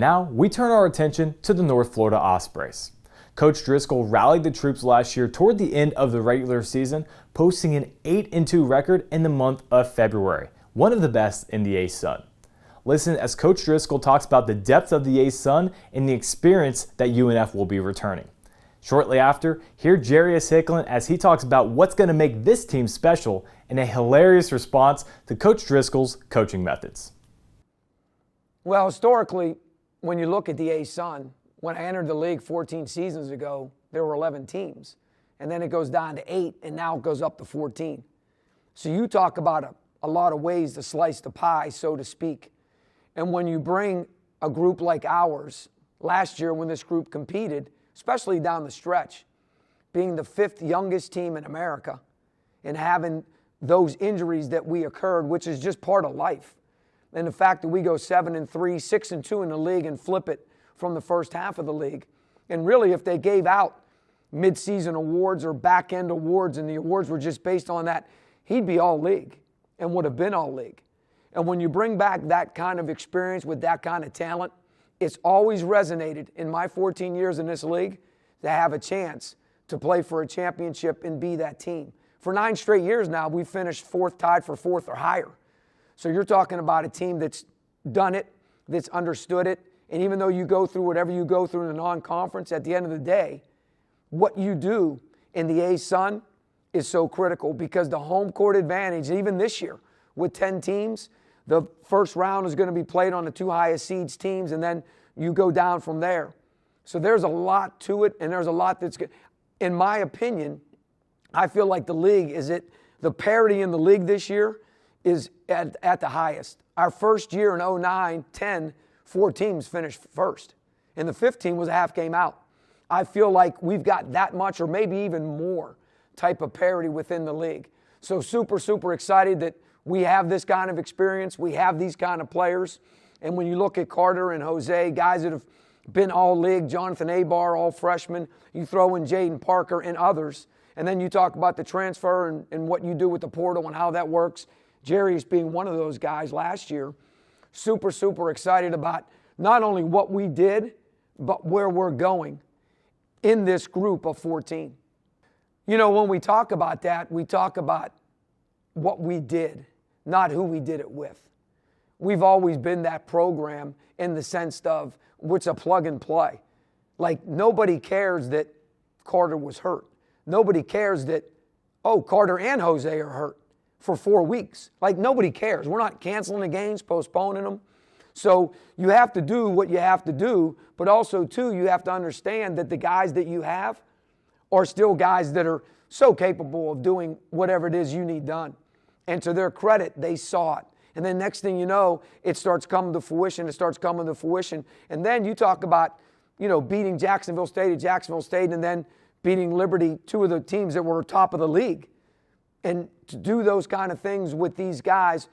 Now, we turn our attention to the North Florida Ospreys. Coach Driscoll rallied the troops last year toward the end of the regular season, posting an 8-2 record in the month of February, one of the best in the ASUN. Listen as Coach Driscoll talks about the depth of the ASUN and the experience that UNF will be returning. Shortly after, hear Jarius Hicklin as he talks about what's going to make this team special in a hilarious response to Coach Driscoll's coaching methods. Well, historically, when you look at the ASUN, when I entered the league 14 seasons ago, there were 11 teams. And then it goes down to 8, and now it goes up to 14. So you talk about a lot of ways to slice the pie, so to speak. And when you bring a group like ours, last year when this group competed, especially down the stretch, being the 5th youngest team in America and having those injuries that we occurred, which is just part of life. And the fact that we go 7-3, 6-2 in the league and flip it from the first half of the league. And really, if they gave out mid-season awards or back-end awards and the awards were just based on that, he'd be all league and would have been all league. And when you bring back that kind of experience with that kind of talent, it's always resonated in my 14 years in this league to have a chance to play for a championship and be that team. For 9 straight years now, we've finished 4th, tied for 4th or higher. So you're talking about a team that's done it, that's understood it, and even though you go through whatever you go through in the non-conference, at the end of the day, what you do in the ASUN is so critical because the home court advantage, even this year with 10 teams, the first round is going to be played on the 2 highest seeds teams, and then you go down from there. So there's a lot to it, and there's a lot that's good. In my opinion, I feel like the league the parity in the league this year is at the highest. Our first year in 09-10, 4 teams finished first, and the 5th team was a half game out. I feel like we've got that much or maybe even more type of parity within the league. So super, super excited that we have this kind of experience. We have these kind of players. And when you look at Carter and Jose, guys that have been all league, Jonathan Abar, all freshmen, you throw in Jaden Parker and others, and then you talk about the transfer and what you do with the portal and how that works. Jarius being one of those guys last year. Super, super excited about not only what we did, but where we're going in this group of 14. You know, when we talk about that, we talk about what we did, not who we did it with. We've always been that program in the sense of it's a plug and play. Like, nobody cares that Carter was hurt. Nobody cares that, Carter and Jose are hurt for 4 weeks. Like, nobody cares. We're not canceling the games, postponing them. So you have to do what you have to do, but also, too, you have to understand that the guys that you have are still guys that are so capable of doing whatever it is you need done. And to their credit, they saw it. And then next thing you know, it starts coming to fruition. And then you talk about, beating Jacksonville State at Jacksonville State and then beating Liberty, 2 of the teams that were top of the league. And to do those kind of things with these guys,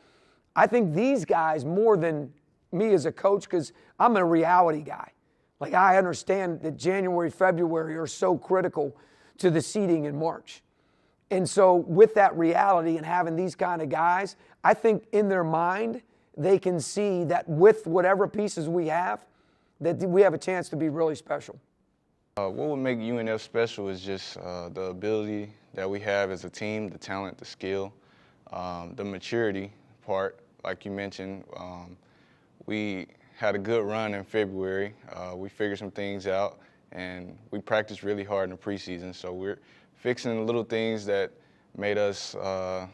I think these guys more than me as a coach, because I'm a reality guy. Like, I understand that January, February are so critical to the seeding in March. And so with that reality and having these kind of guys, I think in their mind, they can see that with whatever pieces we have, that we have a chance to be really special. What would make UNF special is just the ability that we have as a team, the talent, the skill, the maturity part. Like you mentioned, we had a good run in February. We figured some things out, and we practiced really hard in the preseason. So we're fixing the little things that made us a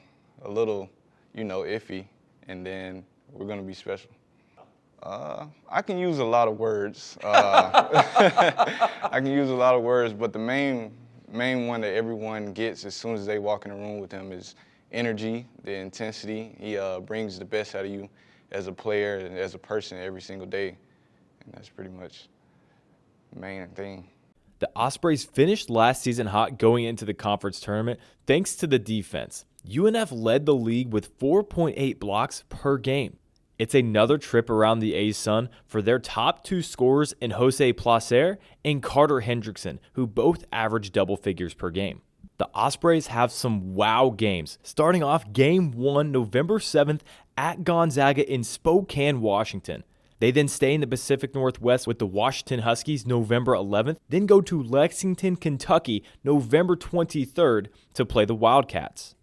little, iffy, and then we're going to be special. I can use a lot of words. But the main one that everyone gets as soon as they walk in the room with him is energy, the intensity. He brings the best out of you as a player and as a person every single day, and that's pretty much the main thing. The Ospreys finished last season hot going into the conference tournament thanks to the defense. UNF led the league with 4.8 blocks per game. It's another trip around the ASUN for their top 2 scorers in Jose Placer and Carter Hendrickson, who both average double figures per game. The Ospreys have some wow games, starting off Game 1 November 7th at Gonzaga in Spokane, Washington. They then stay in the Pacific Northwest with the Washington Huskies November 11th, then go to Lexington, Kentucky November 23rd to play the Wildcats.